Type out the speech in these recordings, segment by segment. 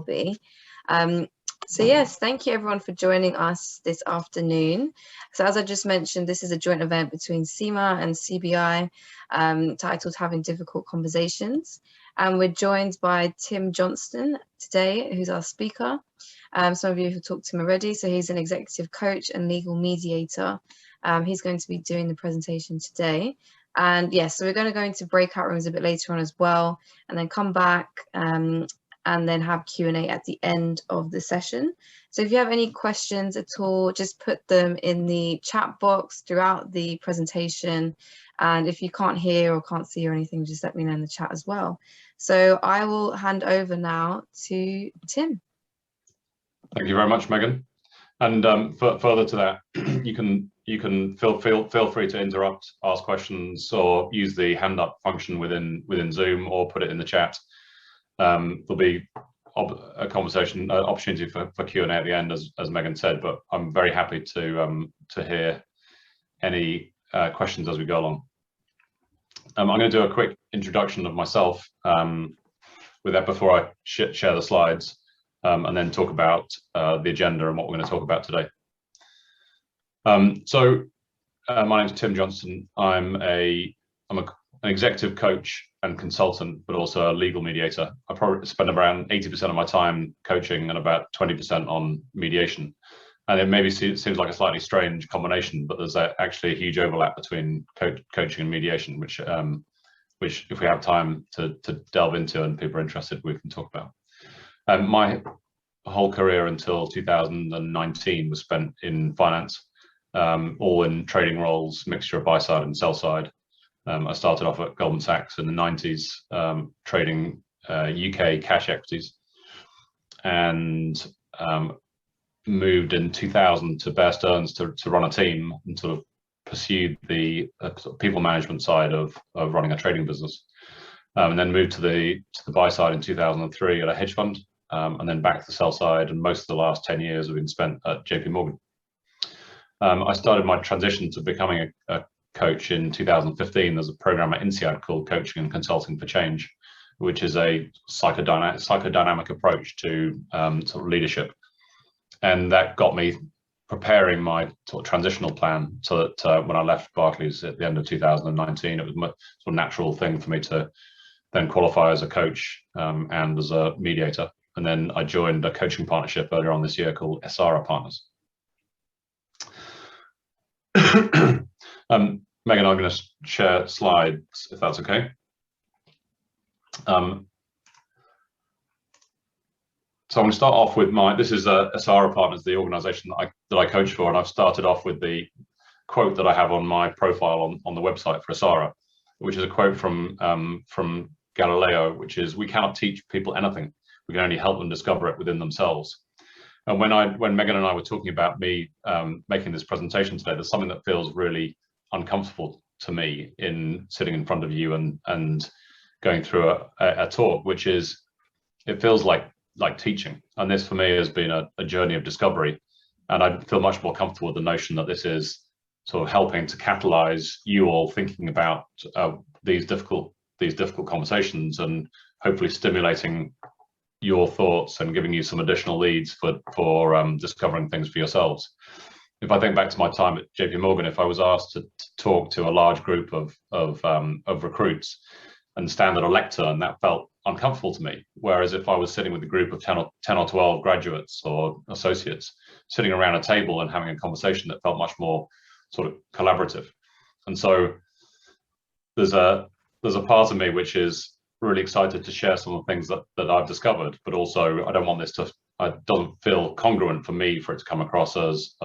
be. So yes, thank you everyone for joining us this afternoon. So as I just mentioned, this is a joint event between CIMA and CBI, titled Having Difficult Conversations. And we're joined by Tim Johnston today, who's our speaker. Some of you have talked to him already. So he's an executive coach and legal mediator. He's going to be doing the presentation today. And yes, so we're going to go into breakout rooms a bit later on as well, and then come back and then have Q&A at the end of the session. So if you have any questions at all, just put them in the chat box throughout the presentation. And if you can't hear or can't see or anything, just let me know in the chat as well. So I will hand over now to Tim. Thank you very much, Megan. And further to that, you can feel free to interrupt, ask questions, or use the hand up function within Zoom, or put it in the chat. There'll be a conversation opportunity for Q&A at the end, as Megan said. But I'm very happy to hear any questions as we go along. I'm going to do a quick introduction of myself with that before I share the slides. And then talk about the agenda and what we're going to talk about today. My name is Tim Johnston. I'm an executive coach and consultant, but also a legal mediator. I probably spend around 80% of my time coaching and about 20% on mediation. And it maybe seems like a slightly strange combination, but there's actually a huge overlap between coaching and mediation, which if we have time to delve into and people are interested, we can talk about. My whole career until 2019 was spent in finance, all in trading roles, mixture of buy side and sell side. I started off at Goldman Sachs in the 90s, trading UK cash equities, and moved in 2000 to Bear Stearns to run a team and sort of pursued the people management side of running a trading business, and then moved to the buy side in 2003 at a hedge fund. And then back to the sell side, and most of the last 10 years have been spent at JP Morgan. I started my transition to becoming a coach in 2015. There's a program at INSEAD called Coaching and Consulting for Change, which is a psychodynamic approach to sort of leadership. And that got me preparing my sort of transitional plan, so that when I left Barclays at the end of 2019, it was a sort of natural thing for me to then qualify as a coach and as a mediator. And then I joined a coaching partnership earlier on this year called SRA Partners. Megan, I'm going to share slides, if that's okay. So I'm going to start off with this is SRA Partners, the organization that I coach for. And I've started off with the quote that I have on my profile on the website for SRA, which is a quote from Galileo, which is, "We cannot teach people anything. We can only help them discover it within themselves." And when Megan and I were talking about me making this presentation today, there's something that feels really uncomfortable to me in sitting in front of you and going through a talk, which is, it feels like teaching. And this for me has been a journey of discovery. And I feel much more comfortable with the notion that this is sort of helping to catalyze you all thinking about these difficult conversations, and hopefully stimulating your thoughts and giving you some additional leads for discovering things for yourselves. If I think back to my time at JP Morgan, if I was asked to talk to a large group of recruits and stand at a lectern, that felt uncomfortable to me. Whereas if I was sitting with a group of 10 or 12 graduates or associates sitting around a table and having a conversation, that felt much more sort of collaborative. And so there's a part of me which is really excited to share some of the things that I've discovered, but also I don't want this it doesn't feel congruent for me for it to come across as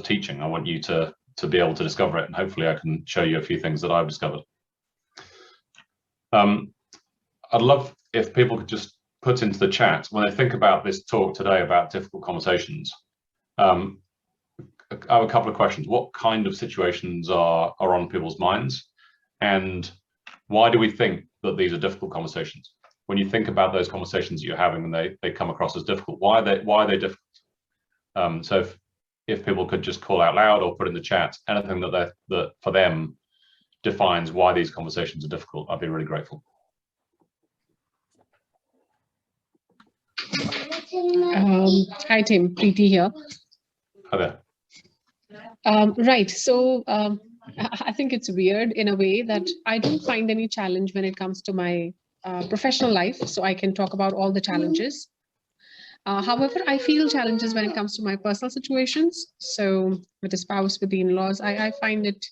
teaching. I want you to be able to discover it, and hopefully I can show you a few things that I've discovered. I'd love if people could just put into the chat, when they think about this talk today about difficult conversations, I have a couple of questions. What kind of situations are on people's minds, and why do we think that these are difficult conversations? When you think about those conversations that you're having and they come across as difficult, why are they difficult? So if people could just call out loud or put in the chat anything that for them defines why these conversations are difficult, I'd be really grateful. Hi, Tim. Preeti here. Hi there. Right. So I think it's weird in a way that I don't find any challenge when it comes to my professional life. So I can talk about all the challenges. However, I feel challenges when it comes to my personal situations. So with a spouse, with the in-laws, I find it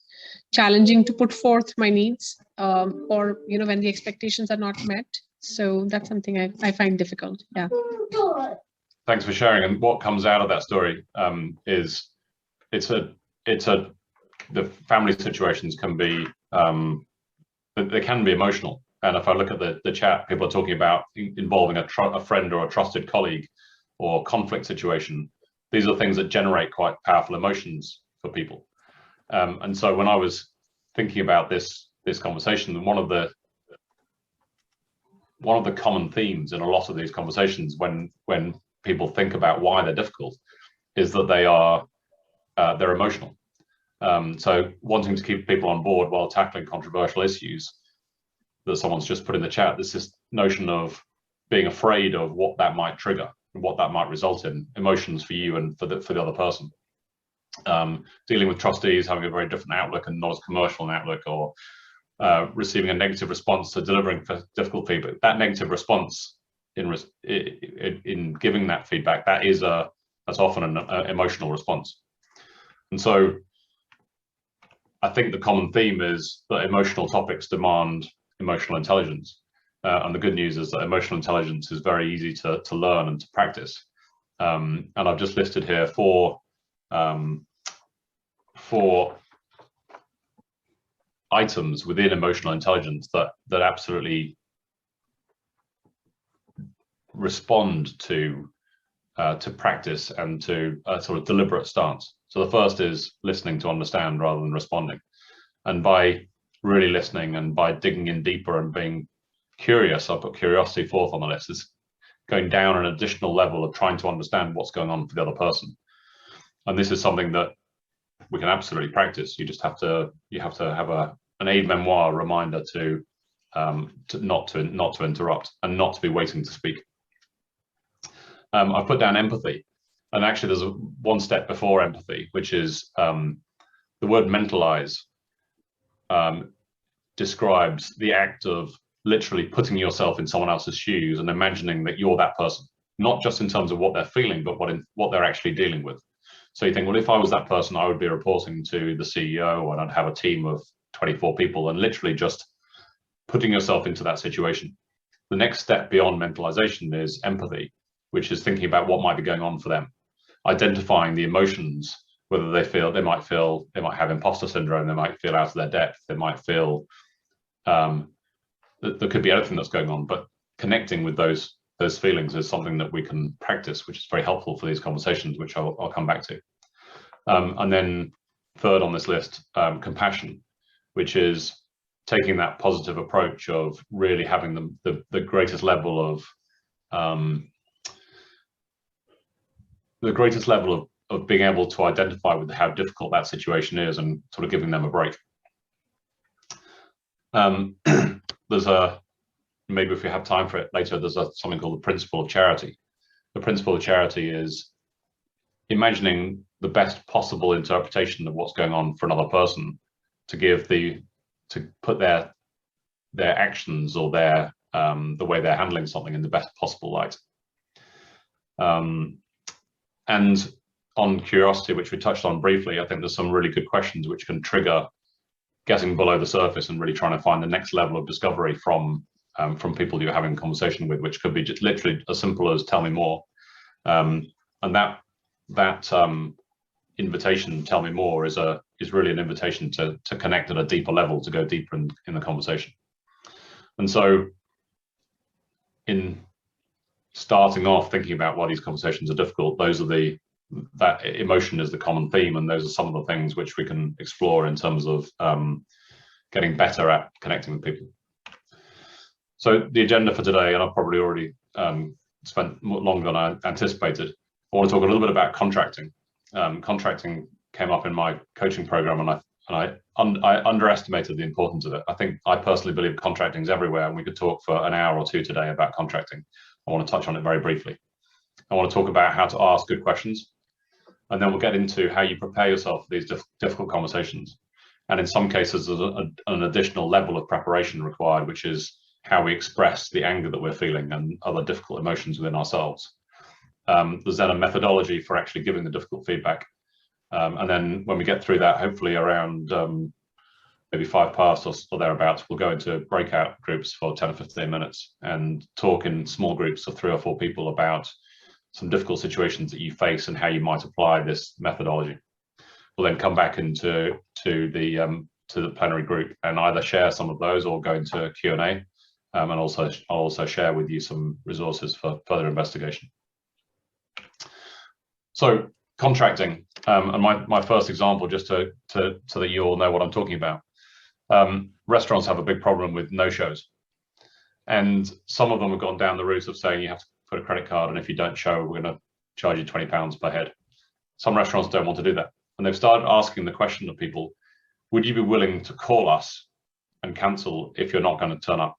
challenging to put forth my needs, or when the expectations are not met. So that's something I find difficult. Yeah. Thanks for sharing. And what comes out of that story is the family situations can be they can be emotional. And if I look at the chat, people are talking about involving a friend or a trusted colleague or conflict situation. These are things that generate quite powerful emotions for people. And so when I was thinking about this conversation, one of the common themes in a lot of these conversations when people think about why they're difficult is that they're emotional. So wanting to keep people on board while tackling controversial issues that someone's just put in the chat, there's this notion of being afraid of what that might trigger and what that might result in, emotions for you and for the other person. Dealing with trustees having a very different outlook and not as commercial an outlook, or receiving a negative response to delivering difficult feedback. That negative response in giving that feedback, that's often an emotional response. And so I think the common theme is that emotional topics demand emotional intelligence. And the good news is that emotional intelligence is very easy to learn and to practice. And I've just listed here four items within emotional intelligence that absolutely respond to practice and to a sort of deliberate stance. So the first is listening to understand rather than responding. And by really listening and by digging in deeper and being curious, I'll put curiosity fourth on the list, is going down an additional level of trying to understand what's going on for the other person. And this is something that we can absolutely practice. You just have to have an aide-memoire reminder to not to interrupt and not to be waiting to speak. I've put down empathy, and actually there's one step before empathy, which is the word mentalize describes the act of literally putting yourself in someone else's shoes and imagining that you're that person, not just in terms of what they're feeling, but what they're actually dealing with. So you think, well, if I was that person, I would be reporting to the CEO and I'd have a team of 24 people, and literally just putting yourself into that situation. The next step beyond mentalization is empathy, which is thinking about what might be going on for them, identifying the emotions, whether they might have imposter syndrome, they might feel out of their depth, they might feel there could be anything that's going on, but connecting with those feelings is something that we can practice, which is very helpful for these conversations, which I'll come back to. And then third on this list, compassion, which is taking that positive approach of really having the greatest level of being able to identify with how difficult that situation is and sort of giving them a break. There's maybe if we have time for it later, there's something called the principle of charity. The principle of charity is imagining the best possible interpretation of what's going on for another person, to put their actions or their the way they're handling something in the best possible light. And on curiosity, which we touched on briefly, I think there's some really good questions which can trigger getting below the surface and really trying to find the next level of discovery from people you're having a conversation with, which could be just literally as simple as "tell me more," and that invitation, "tell me more," is really an invitation to connect at a deeper level, to go deeper in the conversation. And so, in starting off thinking about why these conversations are difficult, that emotion is the common theme, and those are some of the things which we can explore in terms of getting better at connecting with people. So the agenda for today, and I've probably already spent longer than I anticipated. I want to talk a little bit about contracting. Contracting came up in my coaching program, and I underestimated the importance of it. I personally believe contracting is everywhere, and we could talk for an hour or two today about contracting. I want to touch on it very briefly. I want to talk about how to ask good questions, and then we'll get into how you prepare yourself for these difficult conversations. And in some cases, there's an additional level of preparation required, which is how we express the anger that we're feeling and other difficult emotions within ourselves. There's then a methodology for actually giving the difficult feedback. And then when we get through that, hopefully around maybe 5 past or thereabouts, we'll go into breakout groups for 10 or 15 minutes and talk in small groups of 3 or 4 people about some difficult situations that you face and how you might apply this methodology. We'll then come back into the plenary group and either share some of those or go into Q&A, and I'll also share with you some resources for further investigation. So contracting, and my first example, just so that you all know what I'm talking about. Restaurants have a big problem with no-shows, and some of them have gone down the route of saying you have to put a credit card, and if you don't show, we're going to charge you £20 per head. Some restaurants don't want to do that, and they've started asking the question of people, would you be willing to call us and cancel if you're not going to turn up?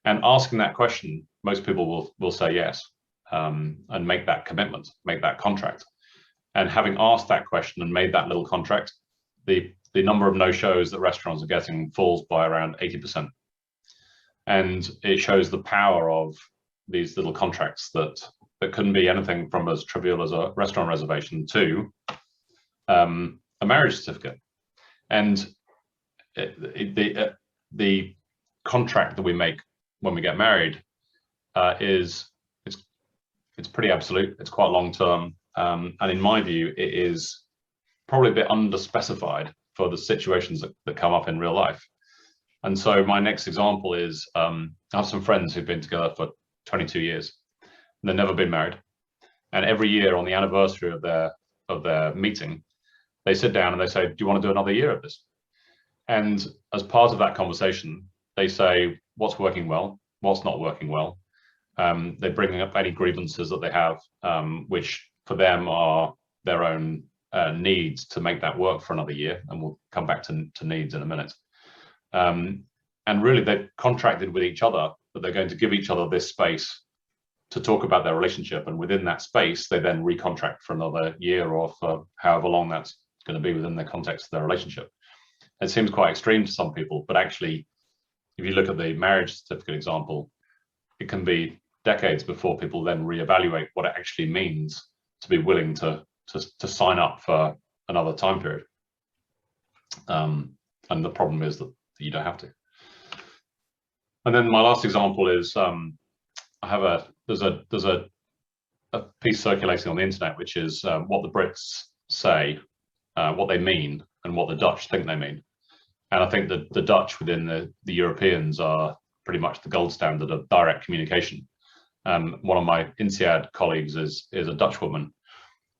And asking that question, most people will say yes, and make that commitment, make that contract. And having asked that question and made that little contract, the number of no-shows that restaurants are getting falls by around 80%. And it shows the power of these little contracts that couldn't be anything from as trivial as a restaurant reservation to a marriage certificate. And the contract that we make when we get married it's pretty absolute. It's quite long term, and in my view, it is probably a bit underspecified for the situations that come up in real life. And so my next example is I have some friends who've been together for 22 years, and they've never been married. And every year on the anniversary of their meeting, they sit down and they say, do you want to do another year of this? And as part of that conversation, they say what's working well, what's not working well. They bring up any grievances that they have, which for them are their own needs to make that work for another year. And we'll come back to needs in a minute. And really, they've contracted with each other that they're going to give each other this space to talk about their relationship. And within that space, they then recontract for another year or for however long that's going to be within the context of their relationship. It seems quite extreme to some people, but actually, if you look at the marriage certificate example, it can be decades before people then reevaluate what it actually means to be willing to sign up for another time period. And the problem is that you don't have to. And then my last example is there's a piece circulating on the internet, which is what the Brits say, what they mean, and what the Dutch think they mean. And I think that the Dutch within the Europeans are pretty much the gold standard of direct communication. One of my INSEAD colleagues is a Dutch woman,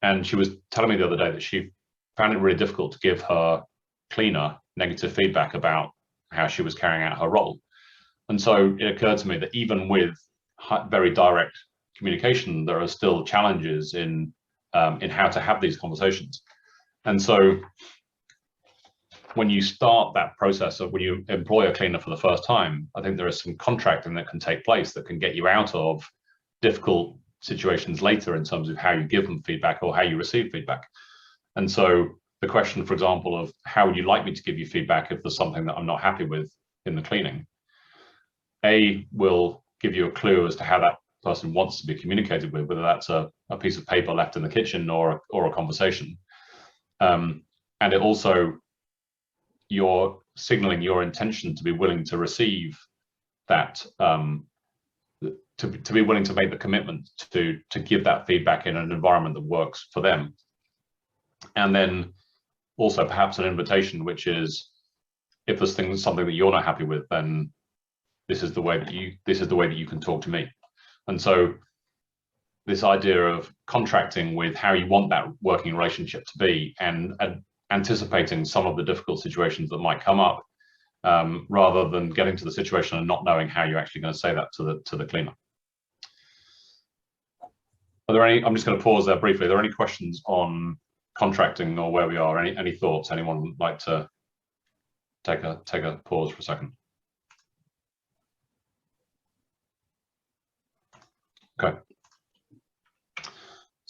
and she was telling me the other day that she found it really difficult to give her cleaner negative feedback about how she was carrying out her role. And so it occurred to me that even with very direct communication, there are still challenges in how to have these conversations. And so when you start that process of when you employ a cleaner for the first time, I think there is some contracting that can take place that can get you out of difficult situations later in terms of how you give them feedback or how you receive feedback. And so the question, for example, of how would you like me to give you feedback if there's something that I'm not happy with in the cleaning, will give you a clue as to how that person wants to be communicated with, whether that's a piece of paper left in the kitchen or a conversation. And it also, you're signaling your intention to be willing to receive that, to be willing to make the commitment to give that feedback in an environment that works for them. And then also perhaps an invitation, which is, if there's something that you're not happy with, then this is the way that you can talk to me. And so this idea of contracting with how you want that working relationship to be, and anticipating some of the difficult situations that might come up, rather than getting to the situation and not knowing how you're actually going to say that to the cleaner. Are there any? I'm just going to pause there briefly. Are there any questions on contracting or where we are? Any thoughts? Anyone would like to take a pause for a second? Okay.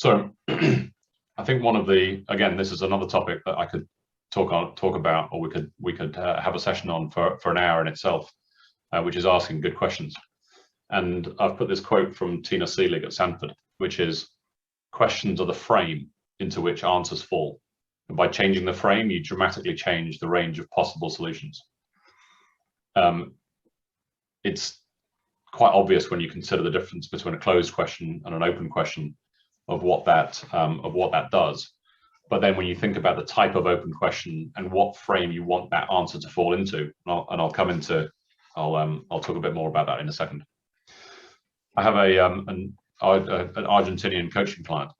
So I think one of the, again, this is another topic that I could talk about, or we could have a session on for an hour in itself, which is asking good questions. And I've put this quote from Tina Seelig at Sanford, which is, questions are the frame into which answers fall. And by changing the frame, you dramatically change the range of possible solutions. It's quite obvious when you consider the difference between a closed question and an open question of what that does. But then when you think about the type of open question and what frame you want that answer to fall into, I'll talk a bit more about that in a second. I have an Argentinian coaching client,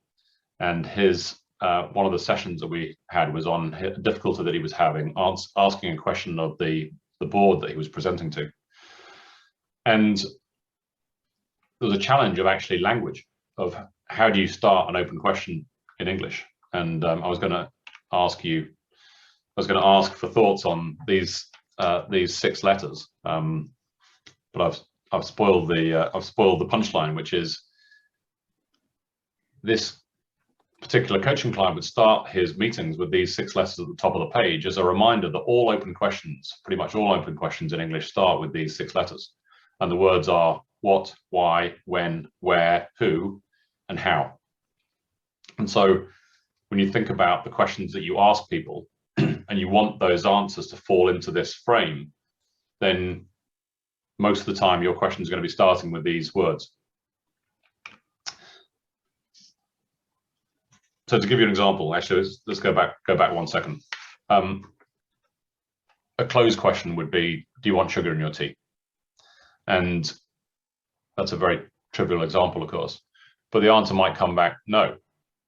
and his one of the sessions that we had was on a difficulty that he was having asking a question of the board that he was presenting to. And there was a challenge of actually language, of how do you start an open question in English? And I was going to ask for thoughts on these 6 letters, but I've spoiled the punchline, which is this particular coaching client would start his meetings with these 6 letters at the top of the page as a reminder that all open questions, pretty much all open questions in English, start with these 6 letters. And the words are what, why, when, where, who, and how. And so when you think about the questions that you ask people and you want those answers to fall into this frame, then most of the time your question is going to be starting with these words. So to give you an example, actually, let's go back 1 second. A closed question would be, do you want sugar in your tea? And that's a very trivial example, of course, but the answer might come back, no.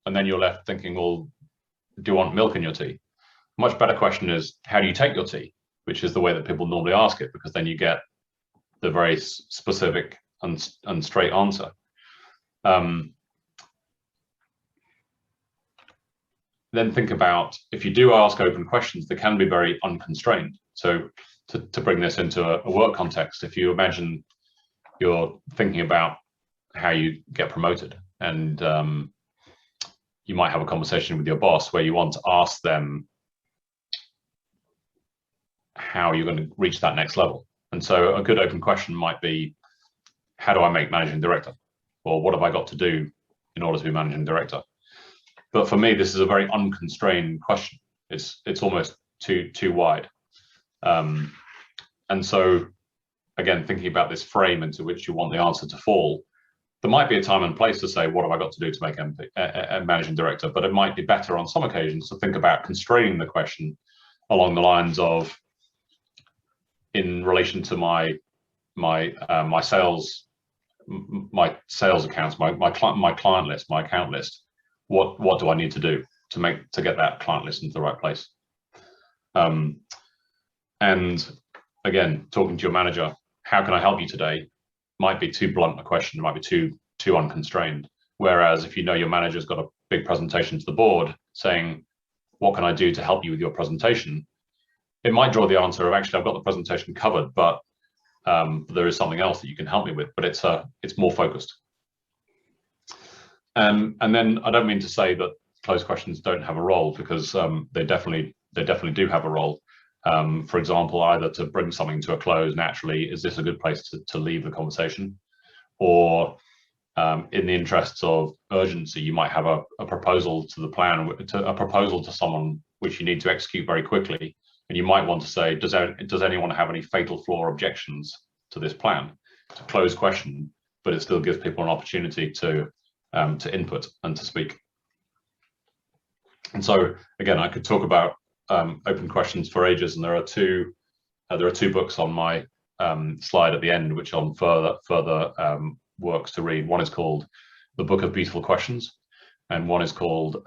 And then you're left thinking, well, do you want milk in your tea? A much better question is, how do you take your tea? Which is the way that people normally ask it, because then you get the very specific and straight answer. Then think about, if you do ask open questions, they can be very unconstrained. So to bring this into a work context, if you imagine you're thinking about how you get promoted, and you might have a conversation with your boss where you want to ask them how you're going to reach that next level. And so a good open question might be, how do I make managing director? Or what have I got to do in order to be managing director? But for me, this is a very unconstrained question. It's almost too wide. And so, again, thinking about this frame into which you want the answer to fall, there might be a time and place to say, what have I got to do to make a managing director? But it might be better on some occasions to think about constraining the question along the lines of, in relation to my sales accounts, my client list, my account list, what do I need to do to get that client list into the right place? And again, talking to your manager, how can I help you today? Might be too blunt a question, might be too unconstrained. Whereas if you know your manager's got a big presentation to the board saying, what can I do to help you with your presentation? It might draw the answer of, actually, I've got the presentation covered, but there is something else that you can help me with, but it's more focused. And then I don't mean to say that closed questions don't have a role, because they definitely do have a role. For example, either to bring something to a close naturally, is this a good place to leave the conversation? Or in the interests of urgency, you might have a proposal to the plan, a proposal to someone which you need to execute very quickly. And you might want to say, does anyone have any fatal flaw objections to this plan? It's a closed question, but it still gives people an opportunity to input and to speak. And so, again, I could talk about open questions for ages, and there are two books on my slide at the end, which on further works to read. One is called The Book of Beautiful Questions, and one is called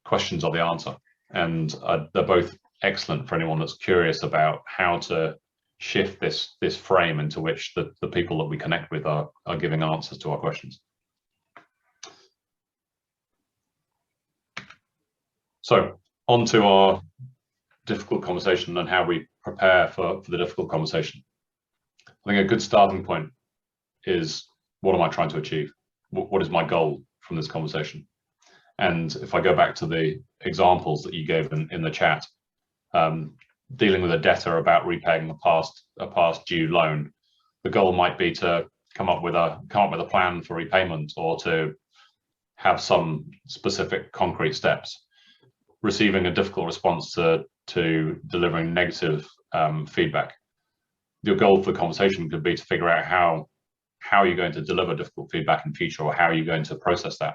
Questions Are the Answer. And they're both excellent for anyone that's curious about how to shift this frame into which the people that we connect with are giving answers to our questions. So on to our difficult conversation and how we prepare for the difficult conversation. I think a good starting point is, what am I trying to achieve? What is my goal this conversation. And if I go back to the examples that you gave in the chat, dealing with a debtor about repaying a past due loan, the goal might be to come up with a plan for repayment, or to have some specific concrete steps. Receiving a difficult response to delivering negative feedback. Your goal for the conversation could be to figure out how you're going to deliver difficult feedback in future, or how you're going to process that.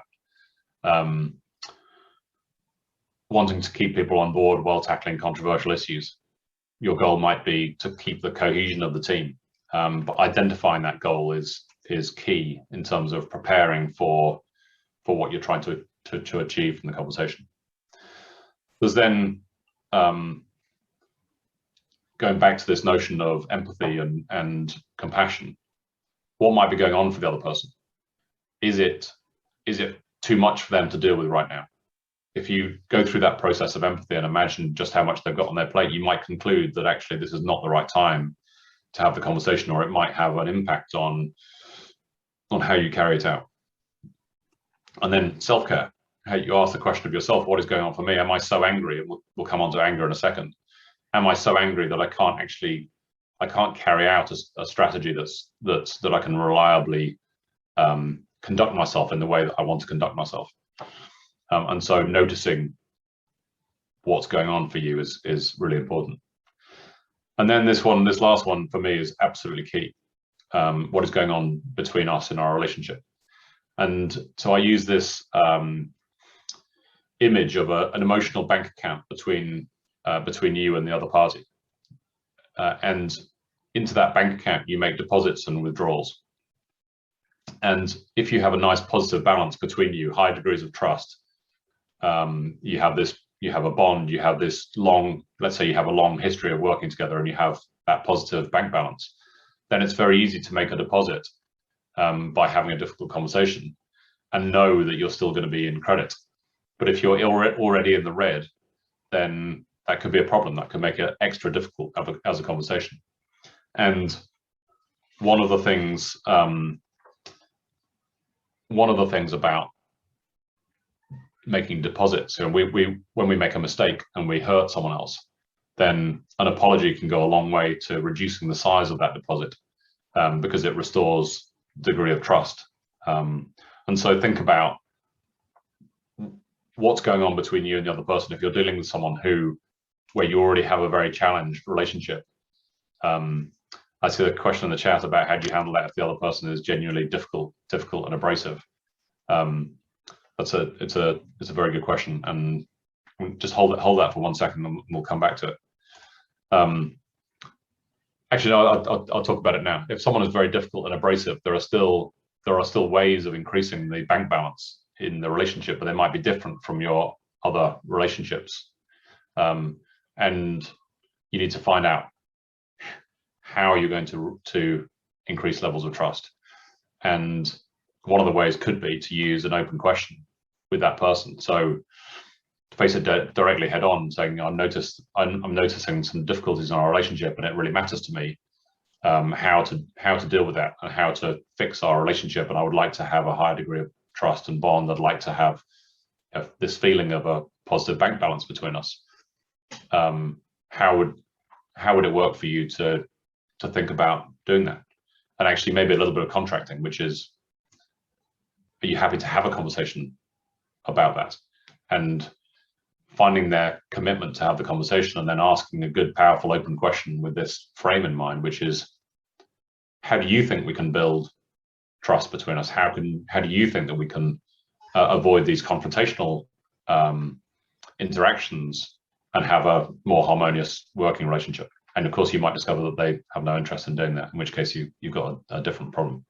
Wanting to keep people on board while tackling controversial issues. Your goal might be to keep the cohesion of the team, but identifying that goal is key in terms of preparing for what you're trying to achieve from the conversation. There's then going back to this notion of empathy and compassion. What might be going on for the other person? Is it too much for them to deal with right now? If you go through that process of empathy and imagine just how much they've got on their plate, you might conclude that actually this is not the right time to have the conversation, or it might have an impact on how you carry it out. And then self-care. You ask the question of yourself, what is going on for me? Am I so angry? We'll come on to anger in a second. Am I so angry that I can't carry out a strategy that I can reliably conduct myself in the way that I want to conduct myself? And so noticing what's going on for you is really important. And then this last one for me is absolutely key. What is going on between us in our relationship? And so I use this image of an emotional bank account between you and the other party. And into that bank account, you make deposits and withdrawals. And if you have a nice positive balance between you, high degrees of trust, you have a bond, you have this let's say you have a long history of working together, and you have that positive bank balance, then it's very easy to make a deposit by having a difficult conversation and know that you're still going to be in credit. But if you're already in the red, then that could be a problem. That could make it extra difficult as a conversation. And one of the things about making deposits, when we make a mistake and we hurt someone else, then an apology can go a long way to reducing the size of that deposit, because it restores degree of trust. And so think about what's going on between you and the other person. If you're dealing with someone where you already have a very challenged relationship, I see a question in the chat about how do you handle that if the other person is genuinely difficult and abrasive. It's a very good question, and just hold that for 1 second, and we'll come back to it. Actually, no, I'll talk about it now. If someone is very difficult and abrasive, there are still ways of increasing the bank balance in the relationship, but they might be different from your other relationships. And you need to find out how you're going to increase levels of trust. And one of the ways could be to use an open question with that person. So to face it directly head on, saying, I'm noticing some difficulties in our relationship, and it really matters to me how to deal with that and how to fix our relationship. And I would like to have a higher degree of trust and bond. I'd like to have this feeling of a positive bank balance between us. How would it work for you to think about doing that? And actually maybe a little bit of contracting, which is, are you happy to have a conversation about that? And finding their commitment to have the conversation, and then asking a good, powerful, open question with this frame in mind, which is, how do you think we can build trust between us? How do you think that we can avoid these confrontational interactions and have a more harmonious working relationship? And of course, you might discover that they have no interest in doing that, in which case you've got a different problem.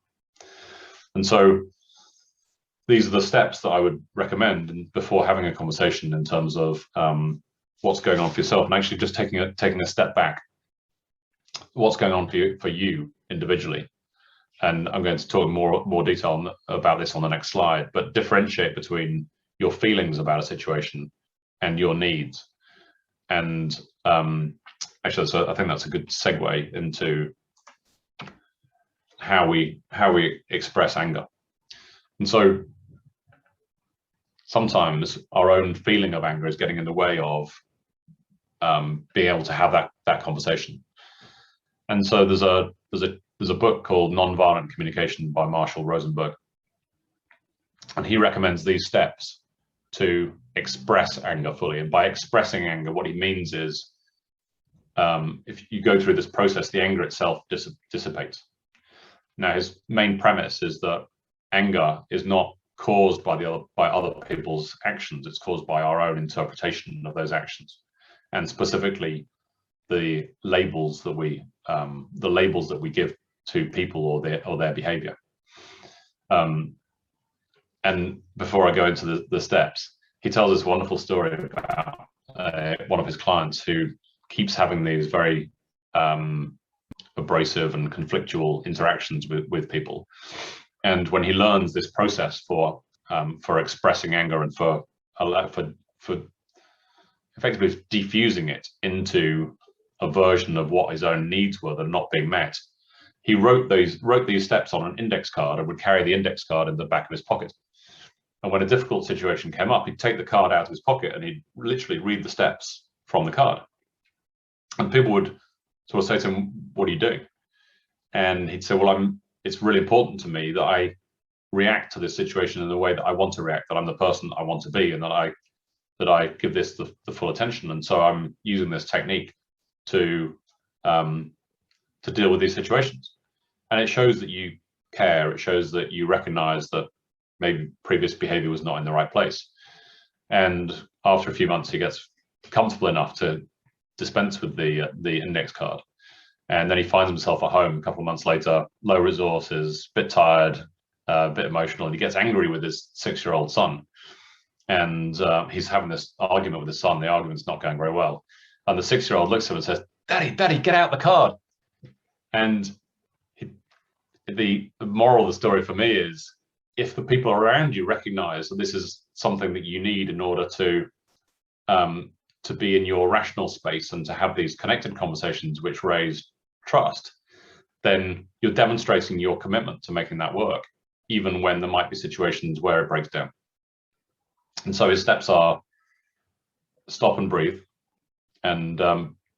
And so these are the steps that I would recommend before having a conversation, in terms of what's going on for yourself, and actually just taking a step back. What's going on for you individually? And I'm going to talk more detail about this on the next slide, but differentiate between your feelings about a situation and your needs. And actually, so I think that's a good segue into how we express anger. And so sometimes our own feeling of anger is getting in the way of being able to have that conversation. And so there's a book called Nonviolent Communication by Marshall Rosenberg, and he recommends these steps to express anger fully. And by expressing anger, what he means is, if you go through this process, the anger itself dissipates. Now, his main premise is that anger is not caused by other people's actions; it's caused by our own interpretation of those actions, and specifically the labels that we give to people or their behavior. And before I go into the steps, he tells this wonderful story about one of his clients who keeps having these very abrasive and conflictual interactions with people. And when he learns this process for expressing anger and for effectively diffusing it into a version of what his own needs were that are not being met, he wrote these steps on an index card and would carry the index card in the back of his pocket. And when a difficult situation came up, he'd take the card out of his pocket and he'd literally read the steps from the card. And people would sort of say to him, "What are you doing?" And he'd say, "Well, it's really important to me that I react to this situation in the way that I want to react, that I'm the person I want to be, and that I give this the full attention. And so I'm using this technique to deal with these situations." And it shows that you care. It shows that you recognize that maybe previous behavior was not in the right place. And after a few months, he gets comfortable enough to dispense with the index card. And then he finds himself at home a couple of months later, low resources, a bit tired, a bit emotional, and he gets angry with his 6-year-old son. And he's having this argument with his son. The argument's not going very well. And the 6-year-old looks at him and says, Daddy, get out the card." And the moral of the story for me is, if the people around you recognize that this is something that you need in order to be in your rational space and to have these connected conversations which raise trust, then you're demonstrating your commitment to making that work, even when there might be situations where it breaks down. And so his steps are stop and breathe. And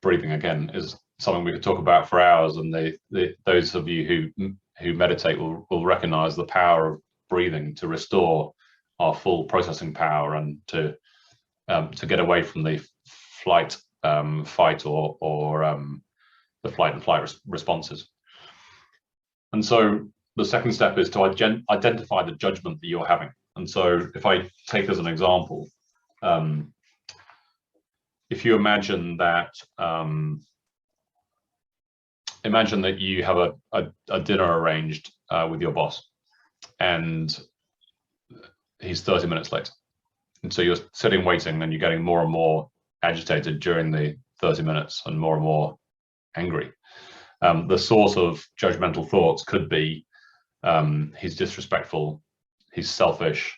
breathing, again, is something we could talk about for hours. And those of you who meditate will recognize the power of breathing to restore our full processing power and to get away from the flight, fight, or the flight and flight responses. And so the second step is to identify the judgment that you're having. And so if I take as an example, if you imagine that you have a dinner arranged with your boss, and he's 30 minutes late. And so you're sitting waiting, and you're getting more and more agitated during the 30 minutes and more angry. The source of judgmental thoughts could be, he's disrespectful, he's selfish,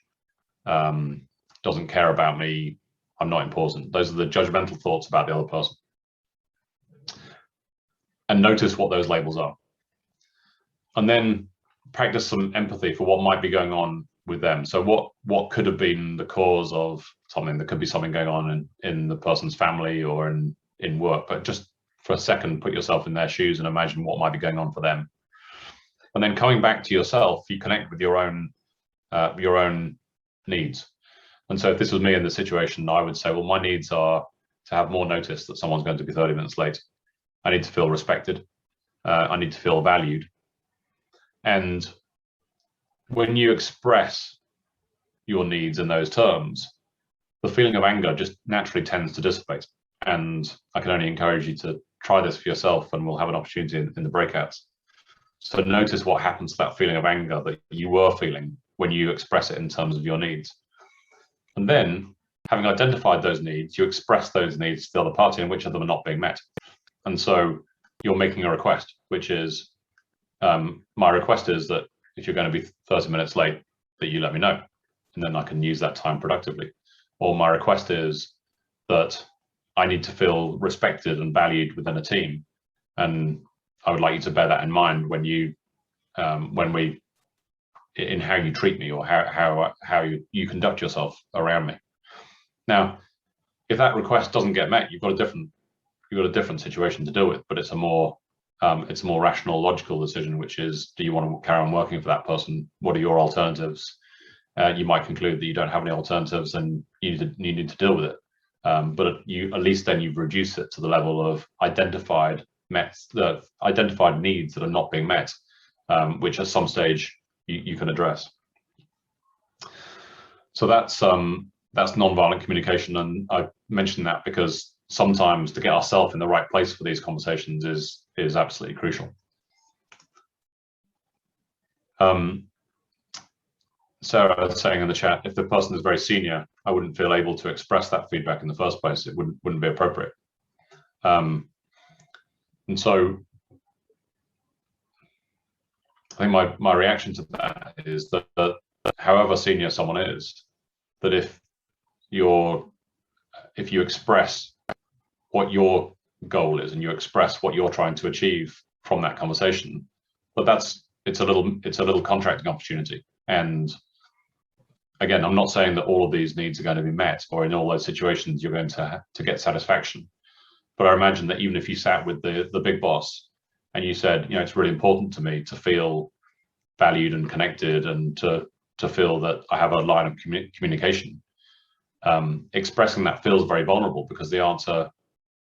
doesn't care about me, I'm not important. Those are the judgmental thoughts about the other person. And notice what those labels are. And then practice some empathy for what might be going on with them. So what could have been the cause of something? There could be something going on in the person's family or in work, but just for a second, put yourself in their shoes and imagine what might be going on for them. And then coming back to yourself, you connect with your own needs. And so if this was me in the situation, I would say, well, my needs are to have more notice that someone's going to be 30 minutes late. I need to feel respected. I need to feel valued. And when you express your needs in those terms, the feeling of anger just naturally tends to dissipate. And I can only encourage you to try this for yourself, and we'll have an opportunity in the breakouts. So notice what happens to that feeling of anger that you were feeling when you express it in terms of your needs. And then, having identified those needs, you express those needs to the other party, and which of them are not being met. And so you're making a request, which is, my request is that if you're going to be 30 minutes late, that you let me know, and then I can use that time productively. Or my request is that I need to feel respected and valued within a team, and I would like you to bear that in mind when we in how you treat me or how you conduct yourself around me. Now, if that request doesn't get met, you've got a different situation to deal with, but it's a more rational, logical decision, which is, do you want to carry on working for that person? What are your alternatives? You might conclude that you don't have any alternatives and you need to deal with it. But at least then you've reduced it to the level of identified needs that are not being met, which at some stage you can address. So that's nonviolent communication, and I mentioned that because sometimes to get ourselves in the right place for these conversations is absolutely crucial. Sarah is saying in the chat, if the person is very senior, I wouldn't feel able to express that feedback in the first place. It wouldn't be appropriate. And so I think my reaction to that is that however senior someone is, that if you express what your goal is and you express what you're trying to achieve from that conversation, but it's a little contracting opportunity. And again, I'm not saying that all of these needs are going to be met, or in all those situations you're going to get satisfaction. But I imagine that even if you sat with the big boss and you said, it's really important to me to feel valued and connected, and to feel that I have a line of communication, expressing that feels very vulnerable, because the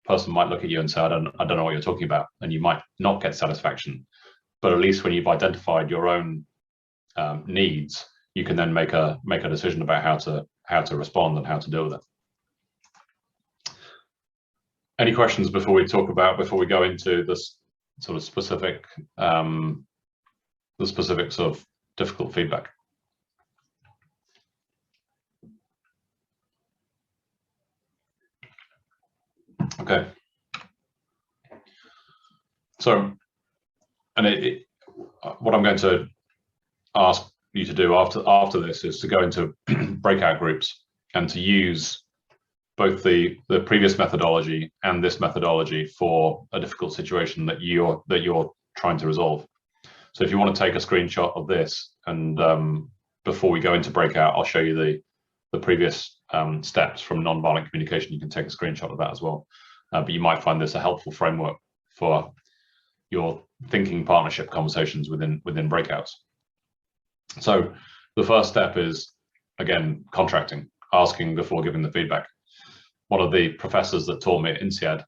person might look at you and say, I don't know what you're talking about, and you might not get satisfaction. But at least when you've identified your own needs, you can then make a decision about how to respond and how to deal with it. Any questions before we go into this sort of specific, the specifics of difficult feedback? Okay. So, and what I'm going to ask you to do after this is to go into breakout groups and to use both the previous methodology and this methodology for a difficult situation that you're trying to resolve. So if you want to take a screenshot of this, and before we go into breakout, I'll show you the previous steps from nonviolent communication. You can take a screenshot of that as well. But you might find this a helpful framework for your thinking partnership conversations within breakouts. So the first step is, again, contracting, asking before giving the feedback. One of the professors that taught me at INSEAD,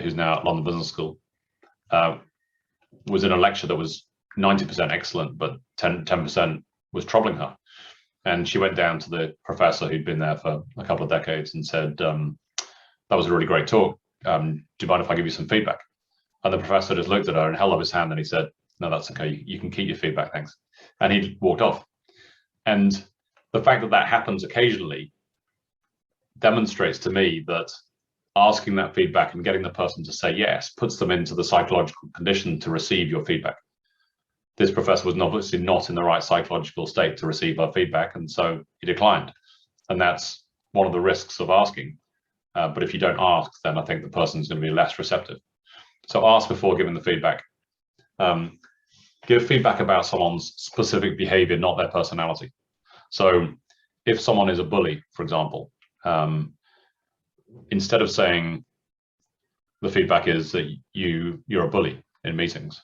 who's now at London Business School, was in a lecture that was 90% excellent, but 10% was troubling her. And she went down to the professor who'd been there for a couple of decades and said, that was a really great talk. Do you mind if I give you some feedback? And the professor just looked at her and held up his hand and he said, no, that's okay. You can keep your feedback, thanks. And he walked off. And the fact that that happens occasionally demonstrates to me that asking that feedback and getting the person to say yes puts them into the psychological condition to receive your feedback. This professor was obviously not in the right psychological state to receive our feedback, and so he declined. And that's one of the risks of asking. But if you don't ask, then I think the person's going to be less receptive. So ask before giving the feedback. Give feedback about someone's specific behavior, not their personality. So if someone is a bully, for example, instead of saying the feedback is that you're a bully in meetings,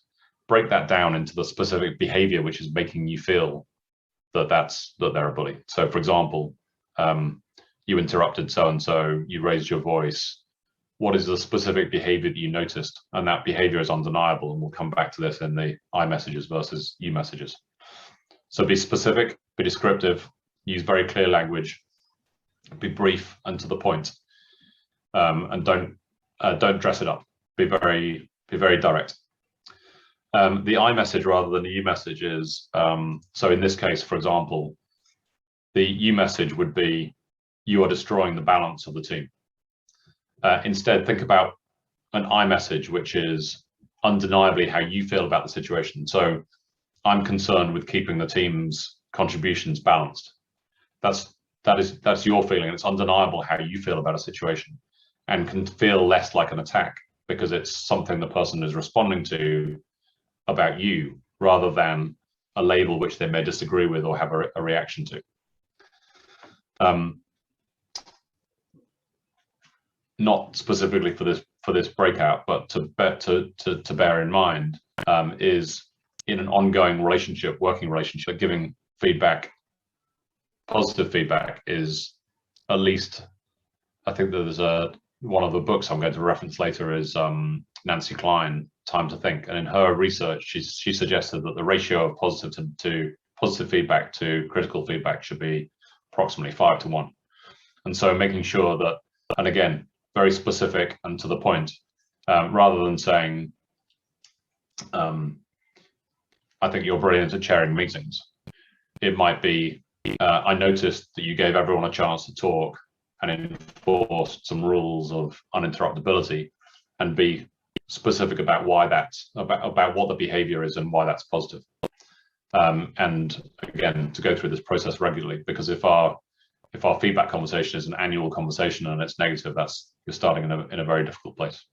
break that down into the specific behavior which is making you feel that they're a bully. So for example, you interrupted so-and-so, you raised your voice. What is the specific behavior that you noticed? And that behavior is undeniable, and we'll come back to this in the I messages versus you messages. So be specific, be descriptive, use very clear language, be brief and to the point, and don't dress it up. Be very direct. The I message rather than the you message is, so in this case, for example, the you message would be, you are destroying the balance of the team. Instead, think about an I message, which is undeniably how you feel about the situation. So I'm concerned with keeping the team's contributions balanced. That's your feeling, and it's undeniable how you feel about a situation, and can feel less like an attack because it's something the person is responding to about you, rather than a label which they may disagree with or have a reaction to. Not specifically for this breakout, but to bear in mind, is in an ongoing relationship, working relationship, giving feedback, positive feedback is at least, I think there's one of the books I'm going to reference later is Nancy Klein, Time to Think, and in her research she suggested that the ratio of positive feedback to critical feedback should be approximately 5 to 1. And so making sure that, and again, very specific and to the point, rather than saying, I think you're brilliant at chairing meetings. It might be, I noticed that you gave everyone a chance to talk and enforced some rules of uninterruptibility, and be specific about why that's, about what the behavior is and why that's positive. And again, to go through this process regularly, because if our feedback conversation is an annual conversation and it's negative, you're starting in a very difficult place.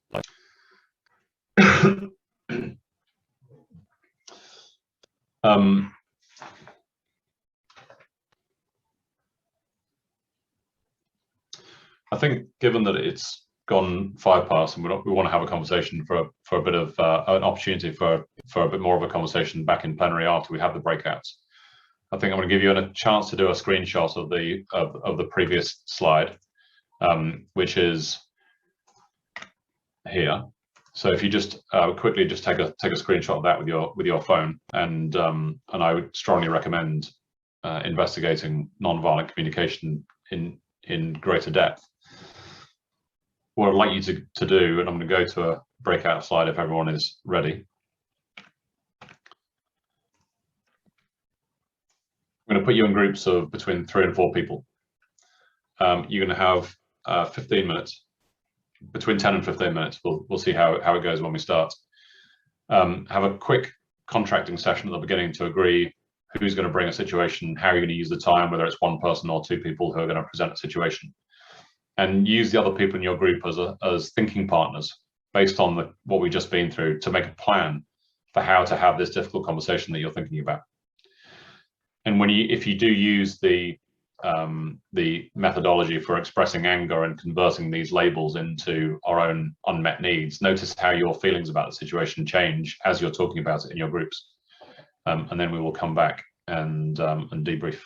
I think, given that it's gone 5 past and we want to have a conversation for a bit of an opportunity for a bit more of a conversation back in plenary after we have the breakouts, I think I'm going to give you a chance to do a screenshot of the previous slide, which is here. So if you just quickly just take a screenshot of that with your phone, and I would strongly recommend investigating nonviolent communication in greater depth. What I'd like you to do, and I'm going to go to a breakout slide if everyone is ready. I'm going to put you in groups of between 3 and 4 people. You're going to have 15 minutes, between 10 and 15 minutes. We'll see how it goes when we start. Have a quick contracting session at the beginning to agree who's going to bring a situation, how you're going to use the time, whether it's 1 person or 2 people who are going to present a situation, and use the other people in your group as thinking partners based on what we've just been through, to make a plan for how to have this difficult conversation that you're thinking about. And if you do use the methodology for expressing anger and converting these labels into our own unmet needs, notice how your feelings about the situation change as you're talking about it in your groups. And then we will come back and debrief.